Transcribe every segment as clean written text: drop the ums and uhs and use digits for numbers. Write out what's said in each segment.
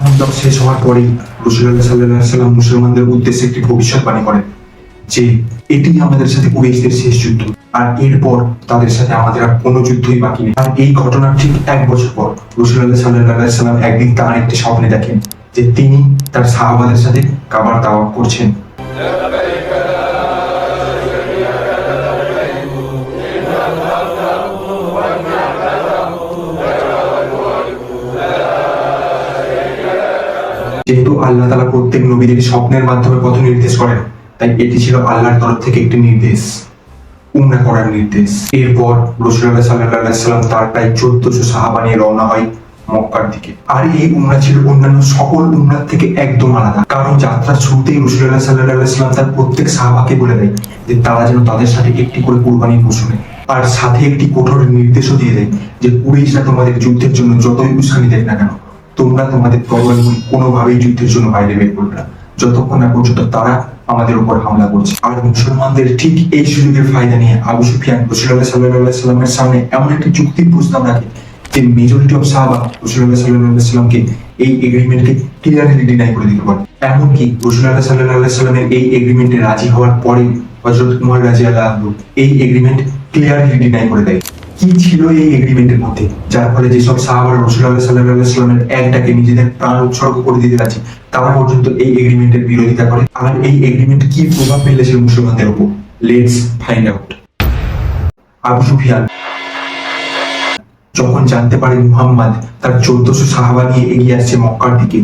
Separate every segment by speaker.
Speaker 1: যুদ্ধ শেষ হওয়ার পরেই রাসূলুল্লাহ সাল্লাল্লাহু আলাইহি ওয়াসাল্লাম মুসলমানদের উদ্দেশ্যে একটি ভবিষ্যৎবাণী করেন যে এটি আমাদের সাথে কুরাইশদের শেষ যুদ্ধ, আর এরপর তাদের সাথে আমাদের আর কোনো যুদ্ধই বাকি নেই। আর এই ঘটনার ঠিক 1 বছর পর রাসূলুল্লাহ সাল্লাল্লাহু আলাইহি ওয়াসাল্লাম একদিন তার একটি স্বপ্নে দেখেন যে তিনি তার সাহাবাদের সাথে কাবার তাওয়াফ করছেন। যেহেতু আল্লাহ তাআলা প্রত্যেক নবীদের স্বপ্নের মাধ্যমে পথ নির্দেশ করেন, তাই এটি ছিল আল্লাহর তরফ থেকে একটি নির্দেশ, উমরা করার নির্দেশ। এরপর রাসূলুল্লাহ সাল্লাল্লাহু আলাইহি ওয়াসাল্লাম তার প্রায় 1400 সাহাবা নিয়ে রওনা হয় মক্কার দিকে। আর এই উমরা ছিল অন্যান্য সকল উমরার থেকে একদম আলাদা, কারণ যাত্রার শুরুতেই রাসূলুল্লাহ সাল্লাল্লাহু আলাইহি ওয়াসাল্লাম তার প্রত্যেক সাহাবাকে বলে দেয় যে তারা যেন তাদের সাথে একটি করে কুরবানির পশু নেয়, আর সাথে একটি কঠোর নির্দেশও দিয়ে দেয় যে কুরাইশরা তোমাদের যুদ্ধের জন্য যতই উস্কানি দেয় না কেন, তোমরা তোমাদের তরবারিগুলি কোনোভাবেই যুদ্ধের জন্য বাইরে বের করবে না যতক্ষণ না পর্যন্ত তারা আমাদের উপর হামলা করছে। আর মুসলমানদের ঠিক এই সুযোগের ফায়দা নিয়ে আবু সুফিয়ান রাসূলুল্লাহ সাল্লাল্লাহু আলাইহি ওয়াসাল্লামের সামনে এমন একটি চুক্তির প্রস্তাব রাখে যে মেজরিটি অফ সাহাবা রাসূলুল্লাহ সাল্লাল্লাহু আলাইহি ওয়াসাল্লামকে এই এগ্রিমেন্টকে ক্লিয়ারলি ডিনাই করে দিতে পারে। এমনকি রাসূলুল্লাহ সাল্লাল্লাহু আলাইহি ওয়াসাল্লামের এই এগ্রিমেন্টে রাজি হওয়ার পরে হযরত উমর রাদিয়াল্লাহু আনহু এই এগ্রিমেন্ট ক্লিয়ারলি ডিনাই করে দেয়। কি ছিল এই এগ্রিমেন্টের মধ্যে, যার ফলে যেসব সাহাবারা রাসূলুল্লাহ সাল্লাল্লাহু আলাইহি ওয়াসাল্লামের একটাকে নিজেদের প্রাণ উৎসর্গ করে দিতে রাজি, তারা পর্যন্ত এই এগ্রিমেন্টের বিরোধিতা করে। আর এই এগ্রিমেন্ট কি প্রভাব ফেলেছিল মুসলমানদের উপর, let's find out. Abu Sufyan যখন জানতে পারে মুহাম্মদ তার 1400 সাহাবা নিয়ে এগিয়ে আসছে মক্কার দিকে,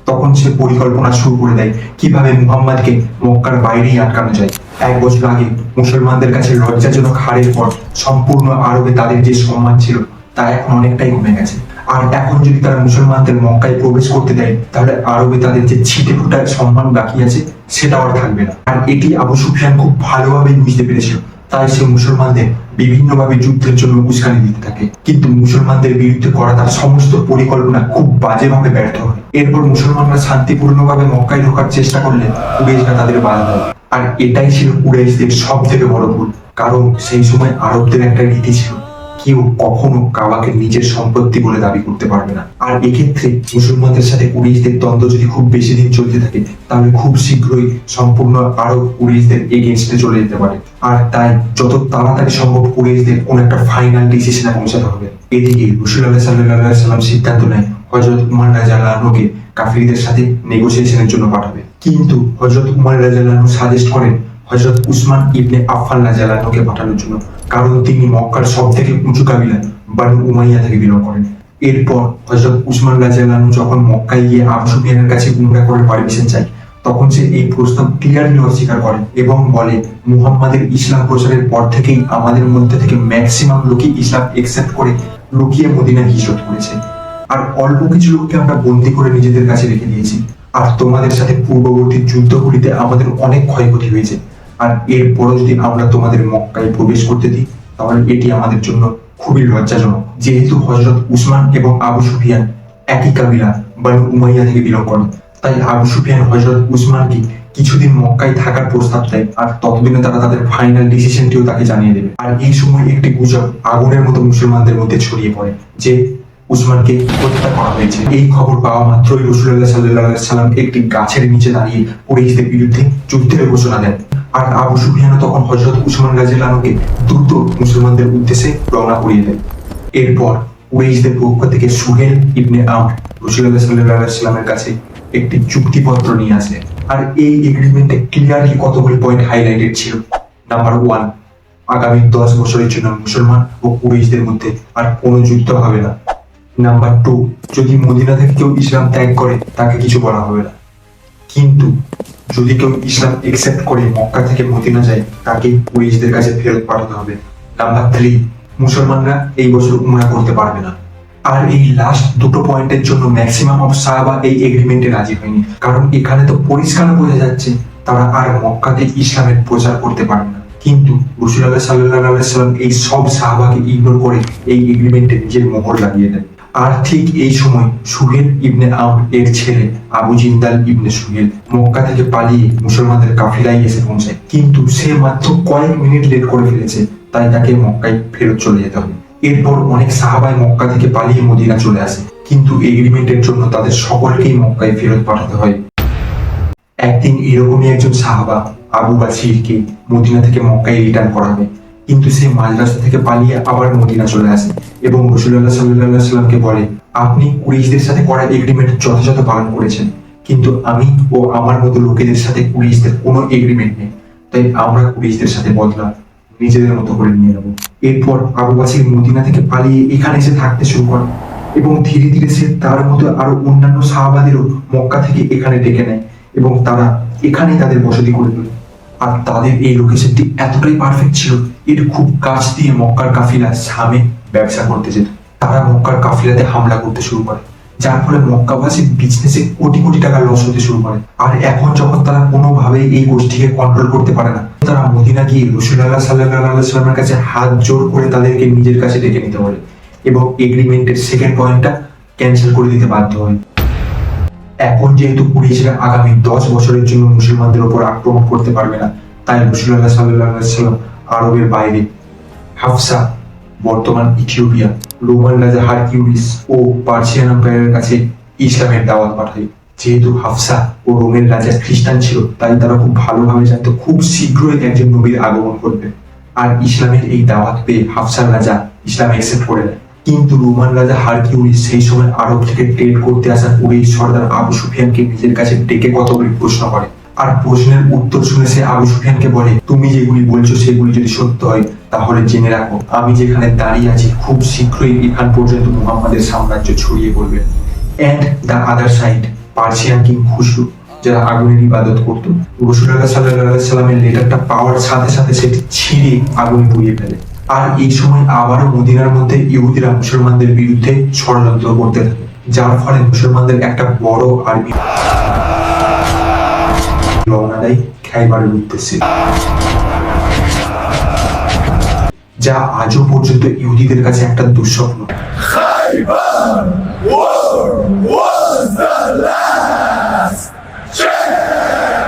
Speaker 1: তখন সে পরিকল্পনা শুরু করে দেয় কিভাবে মুহাম্মদকে মক্কার বাইরেই আটকানো যায়। 1 বছর আগে মুসলমানদের কাছে লজ্জাজনক হারের পর সম্পূর্ণ আরবে তাদের যে সম্মান ছিল তা এখন অনেকটাই কমে গেছে। আর এখন যদি তারা মুসলমানদের মক্কায় প্রবেশ করতে দেয়, তাহলে আরবে তাদের যে ছিটে ফোটা সম্মান বাকি আছে সেটা আর থাকবে না। আর এটি আবু সুফিয়ান খুব ভালোভাবেই বুঝতে পেরেছিল, তাই সে মুসলমানদের বিভিন্নভাবে যুদ্ধের জন্য উস্কানি দিতে থাকে। কিন্তু মুসলমানদের বিরুদ্ধে করা তার সমস্ত পরিকল্পনা খুব বাজেভাবে ব্যর্থ হয়। এরপর মুসলমানরা শান্তিপূর্ণভাবে মক্কায় ঢোকার চেষ্টা করলে কুরাইশরা তাদের বাধা দেয়। আর এটাই ছিল কুরাইশদের সব থেকে বড় ভুল, কারণ সেই সময় আরবদের একটা রীতি ছিল কেউ কখনো কাবাকে নিজের সম্পত্তি বলে দাবি করতে পারবে না। আর এক্ষেত্রে মুসলমানদের সাথে কুরাইশদের দ্বন্দ্ব যদি খুব বেশি দিন চলতে থাকে, তাহলে খুব শীঘ্রই সম্পূর্ণ আরব কুরাইশদের এগেইনস্টে চলে যেতে পারে। আর তাই যত তাড়াতাড়ি সম্ভব কুরাইশদের কোন একটা ফাইনাল ডিসিশনে পৌঁছাতে হবে। এদিকে রাসূলুল্লাহ সাল্লাল্লাহু আলাইহি ওয়াসাল্লাম সিদ্ধান্ত নেয় হযরত উমর রাদিয়াল্লাহু আনহুকে কাফিরদের সাথে নেগোসিয়েশনের জন্য পাঠাবে। কিন্তু হযরত উমর রাদিয়াল্লাহু আনহু সাজেস্ট করেন হযরত উসমান ইবনে আফফান রাদিয়াল্লাহু আনহুকে পাঠানোর জন্য, কারণ তিনি মক্কার সবথেকে উঁচু কাবিলা বানু উমাইয়া থেকে বিলং করেন। এরপর হযরত উসমান রাদিয়াল্লাহু আনহু যখন মক্কায় গিয়ে আবু সুফিয়ানের কাছে উমরা করার পারমিশন চায়, তখন সে এই প্রস্তাব ক্লিয়ারলি অস্বীকার করে এবং বলে মুহাম্মাদের ইসলাম প্রচারের পর থেকেই আমাদের মধ্যে থেকে ম্যাক্সিমাম লোকই ইসলাম একসেপ্ট করে লুকিয়ে মদিনায় হিজরত করেছে, আর অল্প কিছু লোককে আমরা বন্দী করে নিজেদের কাছে রেখে দিয়েছি। আর তোমাদের সাথে পূর্ববর্তী যুদ্ধগুলিতে আমাদের অনেক ক্ষয়ক্ষতি হয়েছে, আর এরপরও যদি আমরা তোমাদের মক্কায় প্রবেশ করতে দিই তাহলে এটি আমাদের জন্য খুবই লজ্জাজনক। যেহেতু হযরত উসমান এবং আবু সুফিয়ান একই কাবিলা বানু উমাইয়া থেকে বিলং করেন, তাই আবু সুফিয়ান হযরত উসমানকে কিছুদিন মক্কায় থাকার প্রস্তাব দেয়, আর ততদিনে তারা তাদের ফাইনাল ডিসিশনটিও তাকে জানিয়ে দেবে। আর এই সময় একটি গুজব আগুনের মতো মুসলমানদের মধ্যে ছড়িয়ে পড়ে যে উসমানকে হত্যা করা হয়েছে। এই খবর পাওয়া মাত্রই রাসূলুল্লাহ সাল্লাল্লাহু আলাইহি ওয়াসাল্লাম একটি গাছের নিচে দাঁড়িয়ে কুরাইশদের বিরুদ্ধে যুদ্ধের ঘোষণা দেন। আর আবু সুফিয়ান তখন হযরত উসমান রাদিয়াল্লাহু আনহুকে দ্রুত মুসলমানদের উদ্দেশ্যে রওনা করিয়ে দেন। এরপর কুরাইশদের পক্ষ থেকে সুহেল ইবনে আমর রাসূলুল্লাহ সাল্লাল্লাহু আলাইহি ওয়াসাল্লামের কাছে একটি চুক্তিপত্র নিয়ে আসে। আর এই এগ্রিমেন্টে ক্লিয়ারলি কতগুলি পয়েন্ট হাইলাইটেড ছিল। নাম্বার 1, আগামী 10 বছরের জন্য মুসলমান ও কুরাইশদের মধ্যে আর কোনো যুদ্ধ হবে না। নাম্বার 2, যদি মদিনা থেকে কেউ ইসলাম ত্যাগ করে তাকে কিছু বলা হবে না, কিন্তু যদি কেউ ইসলাম একসেপ্ট করে মক্কা থেকে মদিনা যায় তাকে কুরাইশদের কাছে ফেরত পাঠাতে হবে। নাম্বার 3, মুসলমানরা এই বছর উমরা করতে পারবে না। আর এই লাস্ট দুটো পয়েন্টের জন্য ম্যাক্সিমাম অফ সাহাবা এই এগ্রিমেন্টে রাজি হয়নি, কারণ এখানে তো পরিষ্কার বোঝা যাচ্ছে তারা আর মক্কাতে ইসলামের প্রচার করতে পারবে না। কিন্তু রাসূলুল্লাহ সাল্লাল্লাহু আলাইহি ওয়াসাল্লাম এই সব সাহাবাকে ইগনোর করে এই এগ্রিমেন্টে নিজের মোহর লাগিয়ে দেন। আর ঠিক এই সময় সুহেল ইবনে আমর এর ছেলে আবু জিন্দাল ইবনে সুহেল মক্কা থেকে পালিয়ে মুসলমানদের কাফিলায় এসে পৌঁছায়, কিন্তু সে মাত্র কয়েক মিনিট লেট করে ফেলেছে, তাই তাকে মক্কায় ফেরত চলে যেতে হবে। এরপর অনেক সাহাবাই মক্কা থেকে পালিয়ে মদিনা চলে আসে, কিন্তু এগ্রিমেন্টের জন্য তাদের সকলকেই মক্কায় ফেরত পাঠাতে হয়। একদিন এরকমই একজন সাহাবা আবু বাসিরকে মদিনা থেকে মক্কায় রিটার্ন করা হয়, কিন্তু সে মাঝ রাস্তা থেকে পালিয়ে আবার মদিনা চলে আসে এবং রাসূলুল্লাহ সাল্লাল্লাহু আলাইহি সাল্লামকে বলে, আপনি কুরাইশদের সাথে করা এগ্রিমেন্ট যথাযথ পালন করেছেন, কিন্তু আমি ও আমার মতো লোকেদের সাথে কুরাইশদের কোনো এগ্রিমেন্ট নেই, তাই আমরা কুরাইশদের সাথে বদলা নিজেদের মতো করে নিয়ে নেব। এরপর আবু বাসির মদিনা থেকে পালিয়ে এখানে এসে থাকতে শুরু করে এবং ধীরে ধীরে সে তার মতো আরো অন্যান্য সাহাবাদেরও মক্কা থেকে এখানে ডেকে নেয় এবং তারা এখানেই তাদের বসতি করে তোলে। আর তাদের এই লোকেশনটি এতটাই পারফেক্ট ছিল, এর খুব কাছ দিয়ে মক্কার কাফিলা শামে ব্যবসা করতে যেত। তারা মক্কার কাফিলাতে হামলা করতে শুরু করে, যার ফলে মক্কাবাসীর বিজনেসে কোটি কোটি টাকা লস হতে শুরু করে। আর এখন যখন তারা কোনোভাবেই এই গোষ্ঠীকে কন্ট্রোল করতে পারে না, তারা মদিনা গিয়ে রাসূলুল্লাহ সাল্লাল্লাহু আলাইহি সাল্লামের কাছে হাত জোর করে তাদেরকে নিজের কাছে ডেকে নিতে বলে এবং এগ্রিমেন্টের সেকেন্ড পয়েন্টটা ক্যান্সেল করে দিতে বাধ্য হয়। এখন যেহেতু কুরাইশরা আগামী 10 বছরের জন্য মুসলমানদের উপর আক্রমণ করতে পারবে না, তাই রাসূলুল্লাহ সাল্লাল্লাহু আলাইহি সাল্লাম আরবের বাইরে হাফসা, বর্তমান ইথিওপিয়া, রোমান রাজা হারকিউলিস ও পার্সিয়ান এম্পায়ারের কাছে ইসলামের দাওয়াত পাঠায়। যেহেতু হাফসা ও রোমের রাজা খ্রিস্টান ছিল, তাই তারা খুব ভালোভাবে জানতো খুব শীঘ্রই একজন নবীর আগমন করবে। আর ইসলামের এই দাওয়াত পেয়ে হাফসার রাজা ইসলাম অ্যাকসেপ্ট করে নেয়। কিন্তু রোমান রাজা হারকিউলিস সেই সময় আরব থেকে ট্রেড করতে আসা কুরাইশ সর্দার আবু সুফিয়ানকে নিজের কাছে ডেকে কতগুলি প্রশ্ন করে। আর প্রশ্নের উত্তর শুনে সে আবু সুফিয়ানকে বলে, তুমি যেগুলি বলছো সেগুলি যদি সত্য হয় তাহলে জেনে রাখো, আমি যেখানে দাঁড়িয়ে আছি খুব শীঘ্রই এখান পর্যন্ত মুহাম্মাদের সাম্রাজ্য ছড়িয়ে পড়বে। And the other side, Persian king Khasru, যারা আগুনের ইবাদত করতো, রাসূলুল্লাহ সাল্লাল্লাহু আলাইহি সাল্লামের লেটারটা পাওয়ার সাথে সাথে সেটি ছিঁড়ে আগুন পুড়িয়ে ফেলে। আর এই সময় আবারও মদিনার মধ্যে ইহুদিরা মুসলমানদের বিরুদ্ধে ষড়যন্ত্র করতে থাকে, যার ফলে মুসলমানদের একটা বড় আর্মি রওনা দেয় খাইবারের উদ্দেশ্যে, যা আজও পর্যন্ত ইহুদিদের কাছে একটা দুঃস্বপ্ন।
Speaker 2: Khaybar war was the last chance.